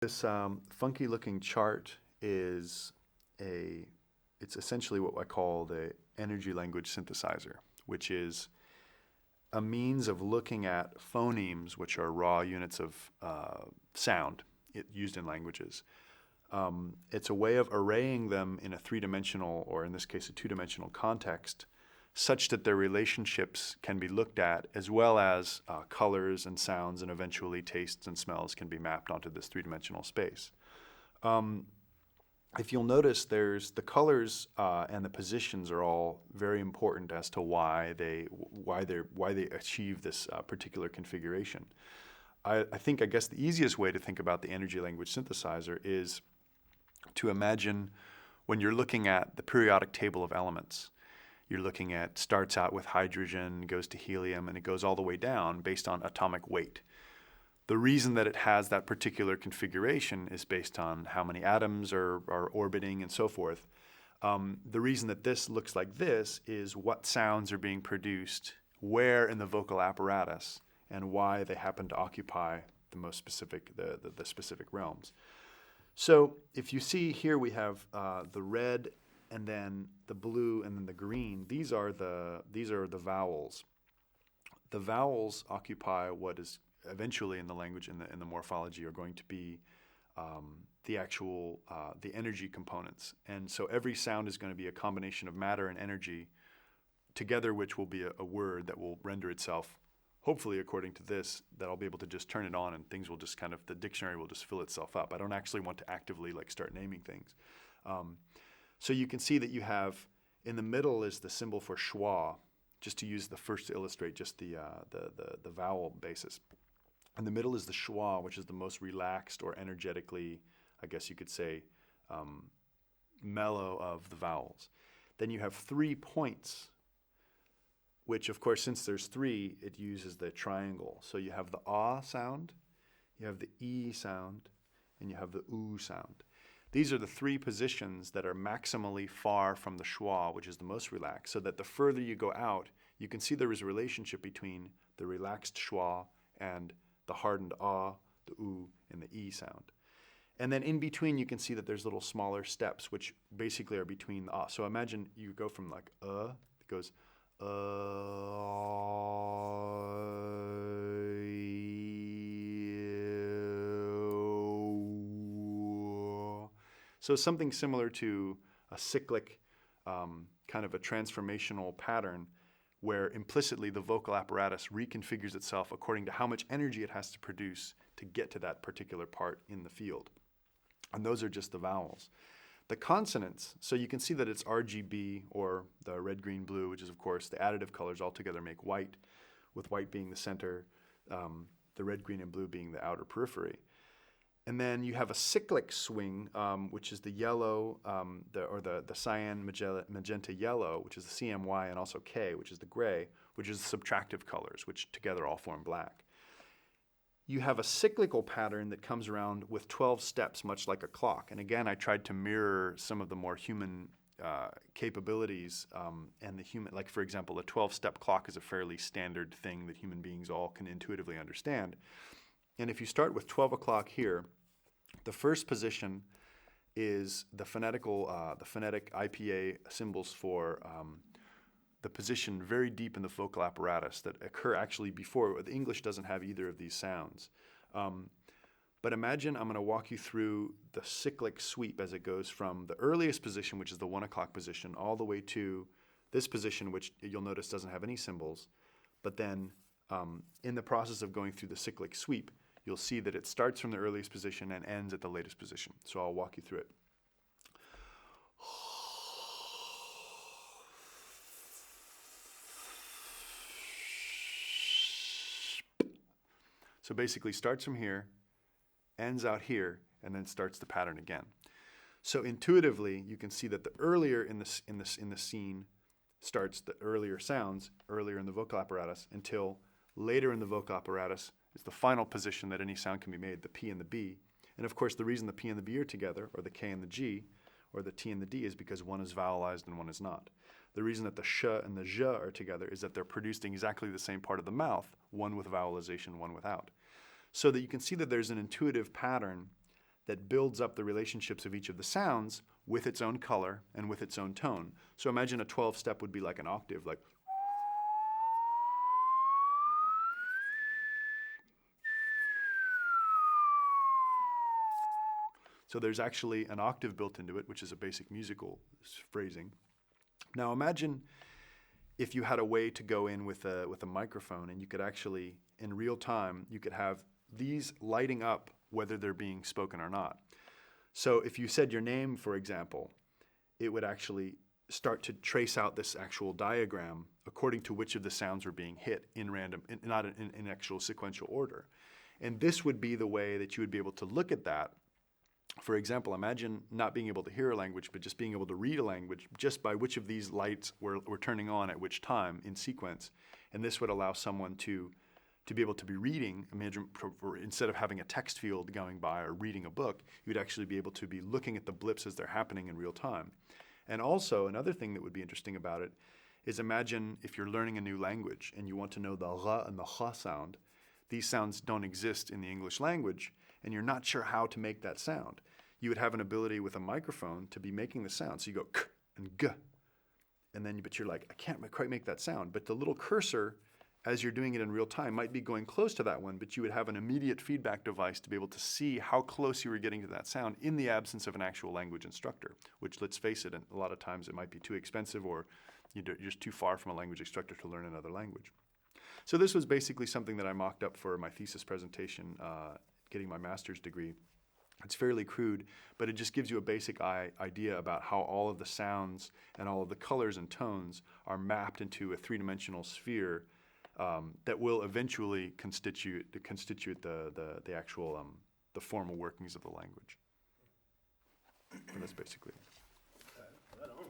this funky looking chart is it's essentially what I call the energy language synthesizer, which is a means of looking at phonemes, which are raw units of sound used in languages. It's a way of arraying them in a three-dimensional, or in this case, a two-dimensional context, such that their relationships can be looked at, as well as colors and sounds and eventually tastes and smells can be mapped onto this three-dimensional space. If you'll notice, there's the colors and the positions are all very important as to why they achieve this particular configuration. I guess the easiest way to think about the energy language synthesizer is to imagine when you're looking at the periodic table of elements. You're looking at, starts out with hydrogen, goes to helium, and it goes all the way down based on atomic weight. The reason that it has that particular configuration is based on how many atoms are orbiting and so forth. The reason that this looks like this is what sounds are being produced, where in the vocal apparatus, and why they happen to occupy the most specific, the specific realms. So if you see here, we have the red, and then the blue, and then the green. These are the vowels. The vowels occupy what is eventually in the language, in the morphology, are going to be the actual the energy components. And so every sound is going to be a combination of matter and energy together, which will be a word that will render itself, hopefully according to this, that I'll be able to just turn it on and things will just kind of, the dictionary will just fill itself up. I don't actually want to actively start naming things. So you can see that you have, in the middle is the symbol for schwa, just to use the first to illustrate just the vowel basis. In the middle is the schwa, which is the most relaxed or energetically, I guess you could say, mellow of the vowels. Then you have 3 points, which of course, since there's 3, it uses the triangle. So you have the ah sound, you have the e sound, and you have the u sound. These are the 3 positions that are maximally far from the schwa, which is the most relaxed, so that the further you go out, you can see there is a relationship between the relaxed schwa and the hardened ah, the u, and the e sound. And then in between, you can see that there's little smaller steps, which basically are between the ah. So imagine you go from it goes So something similar to a cyclic kind of a transformational pattern where implicitly the vocal apparatus reconfigures itself according to how much energy it has to produce to get to that particular part in the field. And those are just the vowels. The consonants, so you can see that it's RGB, or the red, green, blue, which is of course the additive colors all together make white, with white being the center, the red, green, and blue being the outer periphery. And then you have a cyclic swing, which is the yellow, the cyan, magenta, yellow, which is the CMY, and also K, which is the gray, which is the subtractive colors, which together all form black. You have a cyclical pattern that comes around with 12 steps, much like a clock. And again, I tried to mirror some of the more human capabilities and the human, like for example, a 12-step clock is a fairly standard thing that human beings all can intuitively understand. And if you start with 12 o'clock here, the first position is the phonetic IPA symbols for the position very deep in the vocal apparatus that occur actually before. The English doesn't have either of these sounds. But imagine I'm going to walk you through the cyclic sweep as it goes from the earliest position, which is the 1 o'clock position, all the way to this position, which you'll notice doesn't have any symbols. But then in the process of going through the cyclic sweep, you'll see that it starts from the earliest position and ends at the latest position. So I'll walk you through it. So basically starts from here, ends out here, and then starts the pattern again. So intuitively, you can see that the earlier in the scene starts the earlier sounds, earlier in the vocal apparatus, until later in the vocal apparatus is the final position that any sound can be made, the P and the B. And of course, the reason the P and the B are together, or the K and the G, or the T and the D, is because one is vowelized and one is not. The reason that the sh and the zh are together is that they're produced in exactly the same part of the mouth, one with vowelization, one without. So that you can see that there's an intuitive pattern that builds up the relationships of each of the sounds with its own color and with its own tone. So imagine a 12-step would be like an octave, like. So there's actually an octave built into it, which is a basic musical phrasing. Now imagine if you had a way to go in with a microphone and you could actually, in real time, you could have these lighting up whether they're being spoken or not. So if you said your name, for example, it would actually start to trace out this actual diagram according to which of the sounds were being hit in random, not in actual sequential order. And this would be the way that you would be able to look at that. For example, imagine not being able to hear a language, but just being able to read a language just by which of these lights were turning on at which time in sequence. And this would allow someone to be able to be reading, imagine, instead of having a text field going by or reading a book, you'd actually be able to be looking at the blips as they're happening in real time. And also, another thing that would be interesting about it is imagine if you're learning a new language and you want to know the ra and the ha sound. These sounds don't exist in the English language, and you're not sure how to make that sound. You would have an ability with a microphone to be making the sound. So you go k and g, and then but you're like, I can't quite make that sound. But the little cursor, as you're doing it in real time, might be going close to that one, but you would have an immediate feedback device to be able to see how close you were getting to that sound in the absence of an actual language instructor, which, let's face it, a lot of times it might be too expensive or you're just too far from a language instructor to learn another language. So this was basically something that I mocked up for my thesis presentation, getting my master's degree. It's fairly crude, but it just gives you a basic idea about how all of the sounds and all of the colors and tones are mapped into a three-dimensional sphere that will eventually constitute the actual the formal workings of the language. And that's basically it. Right on.